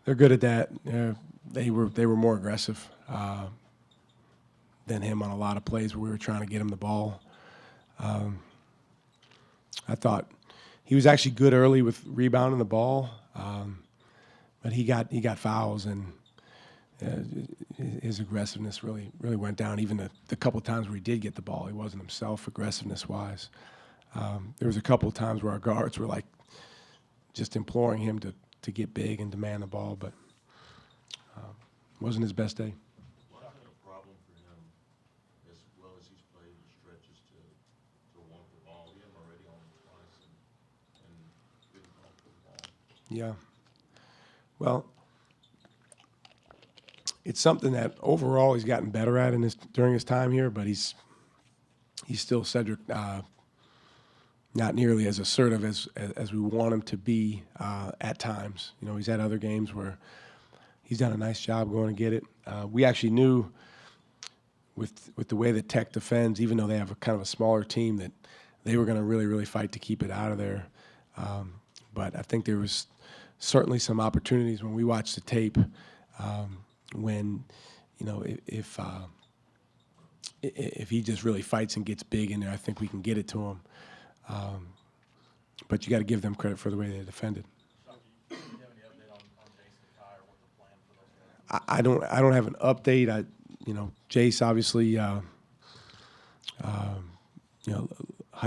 They're good at that. They were more aggressive than him on a lot of plays where we were trying to get him the ball. I thought he was actually good early with rebounding the ball, but he got fouls, and his aggressiveness really went down. Even the couple of times where he did get the ball, he wasn't himself aggressiveness-wise. There was a couple of times where our guards were like just imploring him to get big and demand the ball, but wasn't his best day. What's been a problem for him as well as he's played in stretches to want the ball? He had him already on twice and didn't want the ball. Yeah. Well, it's something that overall he's gotten better at during his time here, but he's still Cedric, not nearly as assertive as we want him to be at times. You know, he's had other games where he's done a nice job going to get it. We actually knew with the way that Tech defends, even though they have a kind of a smaller team, that they were going to really fight to keep it out of there. But I think there was certainly some opportunities when we watched the tape when, you know, if he just really fights and gets big in there, I think we can get it to him. But you got to give them credit for the way they defended. Do you have any update on Jason and Kai or what the plan for those guys? I don't have an update. Jace obviously,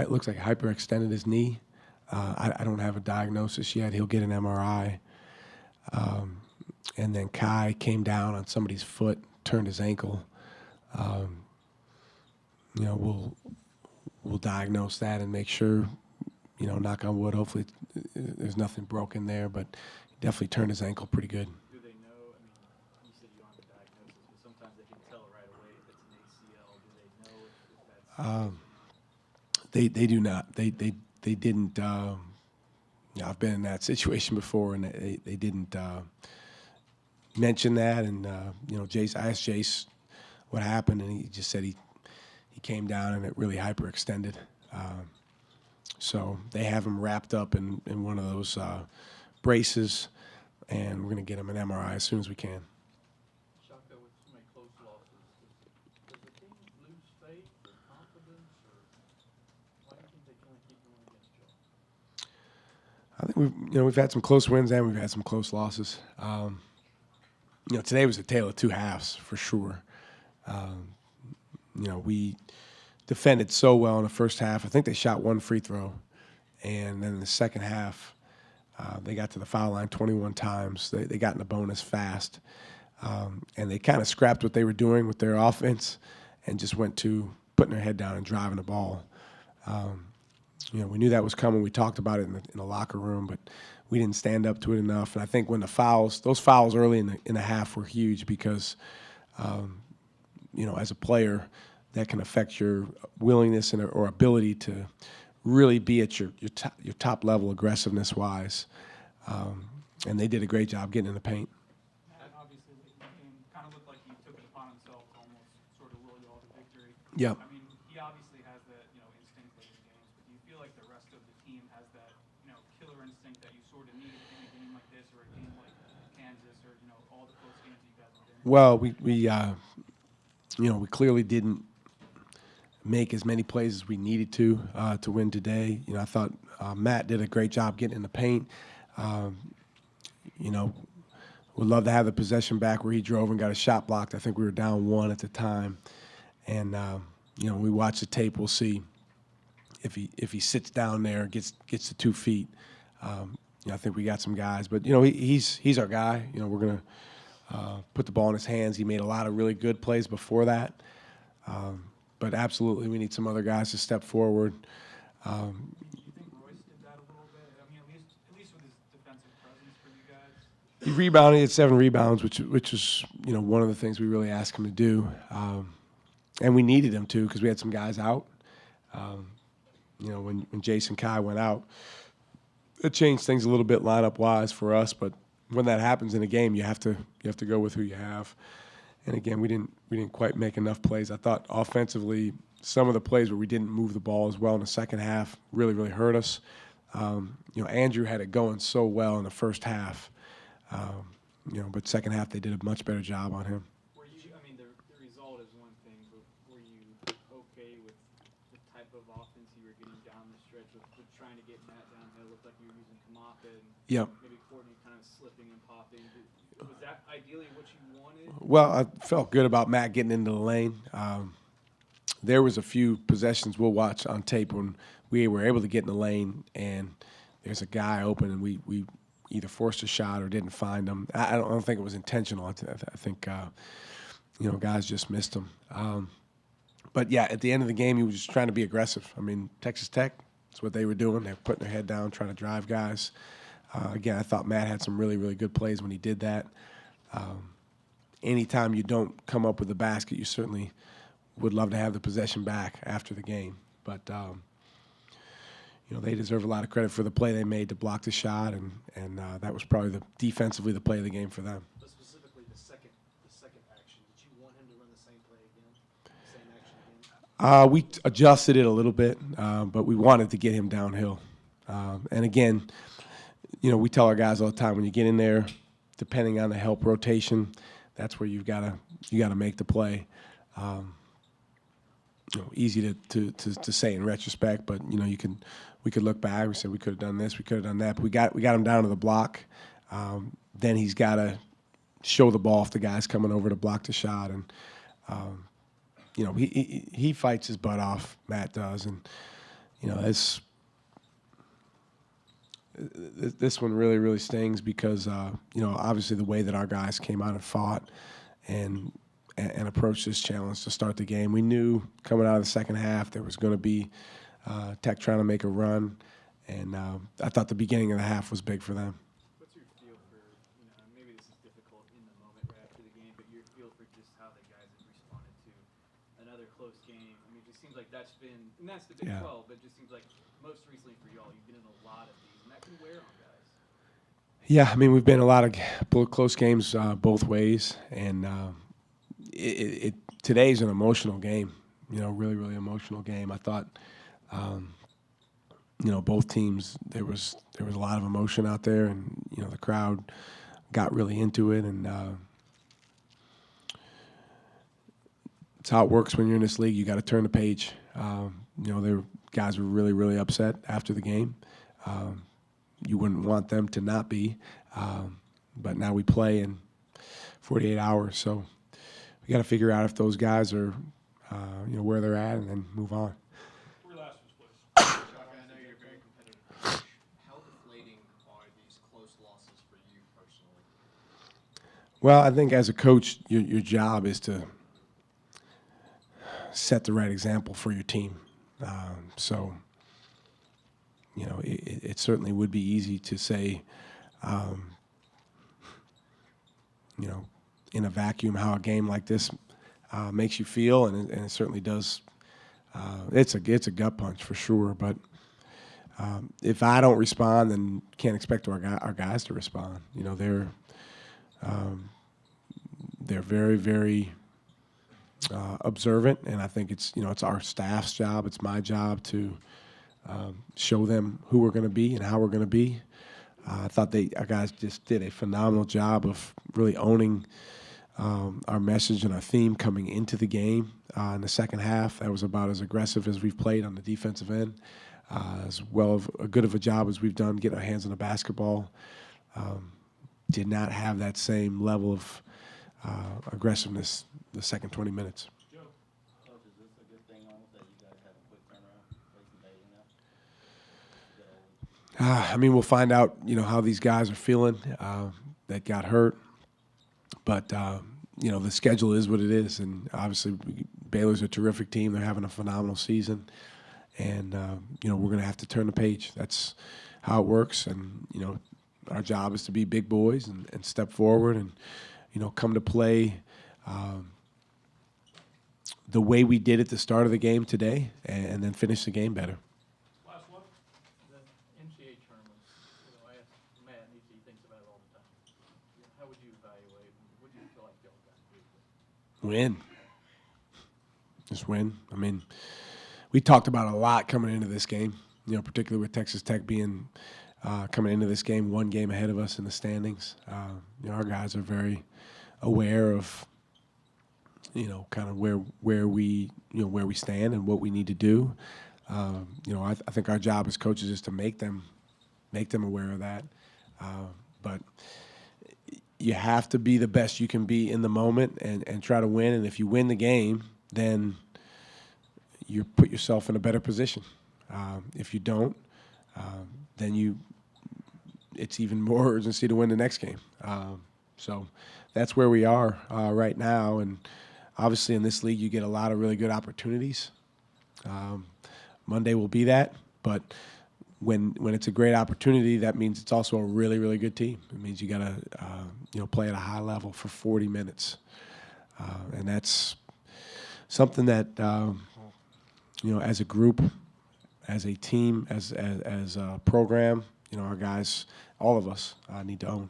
looks like hyperextended his knee. I don't have a diagnosis yet. He'll get an MRI. And then Kai came down on somebody's foot, turned his ankle. We'll diagnose that and make sure, knock on wood, hopefully there's nothing broken there, but he definitely turned his ankle pretty good. Do they know, you said you don't have a diagnosis, but sometimes they can tell right away if it's an ACL. Do they know if that's... They do not. They didn't. I've been in that situation before, and they didn't mention that. And Jace, I asked Jace what happened, and he just said he came down and it really hyperextended. So they have him wrapped up in one of those braces, and we're going to get him an MRI as soon as we can. Shaka, with so many close losses, does the team lose faith or confidence, or why do you think they kind of keep going against y'all? I think we've had some close wins and we've had some close losses. Today was a tale of two halves for sure. We defended so well in the first half. I think they shot one free throw, and then in the second half, they got to the foul line 21 times. They got in the bonus fast, and they kind of scrapped what they were doing with their offense and just went to putting their head down and driving the ball. We knew that was coming. We talked about it in the locker room, but we didn't stand up to it enough. And I think when those fouls early in the half were huge because, as a player, that can affect your willingness or ability to really be at your top level aggressiveness-wise. And they did a great job getting in the paint. Matt, obviously, the game kind of looked like he took it upon himself to almost sort of will you all to victory. Yeah. I mean, he obviously has that, instinct late in games, but do you feel like the rest of the team has that, killer instinct that you sort of need in a game like this or a game like Kansas or, all the close games that you guys have been in? Well, we clearly didn't make as many plays as we needed to win today. I thought Matt did a great job getting in the paint. Would love to have the possession back where he drove and got a shot blocked. I think we were down one at the time. And, when we watch the tape, we'll see if he sits down there, gets to 2 feet. I think we got some guys. But, he's our guy. We're going to put the ball in his hands. He made a lot of really good plays before that. But absolutely, we need some other guys to step forward. Do you think Royce did that a little bit? I mean, at least with his defensive presence for you guys. He rebounded at 7 rebounds, which was one of the things we really asked him to do, and we needed him to because we had some guys out. When Jason Kai went out, it changed things a little bit lineup wise for us. But when that happens in a game, you have to go with who you have. And again, we didn't quite make enough plays. I thought offensively, some of the plays where we didn't move the ball as well in the second half really hurt us. Andrew had it going so well in the first half, but second half they did a much better job on him. Were you, I mean, the result is one thing, but were you okay with the type of offense you were getting down the stretch with trying to get Matt downhill? It looked like you were using Kamaka and Yep. maybe Courtney kind of slipping and popping. Was that ideally what you wanted? Well, I felt good about Matt getting into the lane. There was a few possessions we'll watch on tape when we were able to get in the lane and there's a guy open and we either forced a shot or didn't find him. I don't think it was intentional. I think guys just missed him. But yeah, at the end of the game, he was just trying to be aggressive. I mean, Texas Tech, that's what they were doing. They were putting their head down, trying to drive guys. Again, I thought Matt had some really, really good plays when he did that. Anytime you don't come up with the basket, you certainly would love to have the possession back after the game. But, they deserve a lot of credit for the play they made to block the shot, and that was probably defensively the play of the game for them. But specifically the second action, did you want him to run the same play again, same action again? We adjusted it a little bit, but we wanted to get him downhill. And again, we tell our guys all the time, when you get in there, depending on the help rotation, that's where you got to make the play. Easy to say in retrospect, but we could look back. We said we could have done this, we could have done that. But we got him down to the block. Then he's got to show the ball if the guy's coming over to block the shot, and he fights his butt off. Matt does, and this one really, really stings because obviously the way that our guys came out and fought and approached this challenge to start the game. We knew coming out of the second half there was going to be Tech trying to make a run, and I thought the beginning of the half was big for them. What's your feel for, maybe this is difficult in the moment right after the game, but your feel for just how the guys have responded to another close game? I mean, it just seems like that's been, and that's the Big 12, but it just seems like most recently for y'all, you've been in a lot of these, and that can wear on guys. Yeah, I mean, we've been in a lot of close games both ways, and today's an emotional game, really, really emotional game. I thought, both teams, there was a lot of emotion out there, and, the crowd got really into it, and it's how it works when you're in this league. You got to turn the page. Guys were really, really upset after the game. You wouldn't want them to not be, but now we play in 48 hours, so we got to figure out if those guys are, where they're at, and then move on. We're last place. Shaka, I know you're a very competitive coach. How deflating are these close losses for you personally? Well, I think as a coach, your job is to set the right example for your team. It certainly would be easy to say, in a vacuum, how a game like this makes you feel, and it certainly does. It's a gut punch for sure. But if I don't respond, then can't expect our guys to respond. They're very, very observant, and I think it's our staff's job. It's my job to show them who we're going to be and how we're going to be. I thought our guys just did a phenomenal job of really owning our message and our theme coming into the game. In the second half, that was about as aggressive as we've played on the defensive end, as well of a good of a job as we've done getting our hands on the basketball. Did not have that same level of aggressiveness the second 20 minutes. Coach, is this a good thing almost that you guys have a quick turnaround, facing Bailey now? I mean, we'll find out, how these guys are feeling that got hurt. But, the schedule is what it is. And obviously, Baylor's a terrific team. They're having a phenomenal season. And, we're going to have to turn the page. That's how it works. And, our job is to be big boys and step forward and, come to play the way we did at the start of the game today and then finish the game better. Last one. The NCAA tournament. I ask Matt, and he thinks about it all the time. How would you evaluate? What do you feel like y'all got to do? Win. Just win. I mean, we talked about a lot coming into this game. particularly with Texas Tech being coming into this game 1 game ahead of us in the standings. Our guys are very aware of, kind of where we stand and what we need to do. I think our job as coaches is to make them aware of that. But you have to be the best you can be in the moment and try to win. And if you win the game, then you put yourself in a better position. If you don't, then it's even more urgency to win the next game. So that's where we are right now. And obviously in this league, you get a lot of really good opportunities. Monday will be that, but when it's a great opportunity, that means it's also a really, really good team. It means you got to play at a high level for 40 minutes, and that's something that as a group, as a team, as a program, our guys, all of us need to own.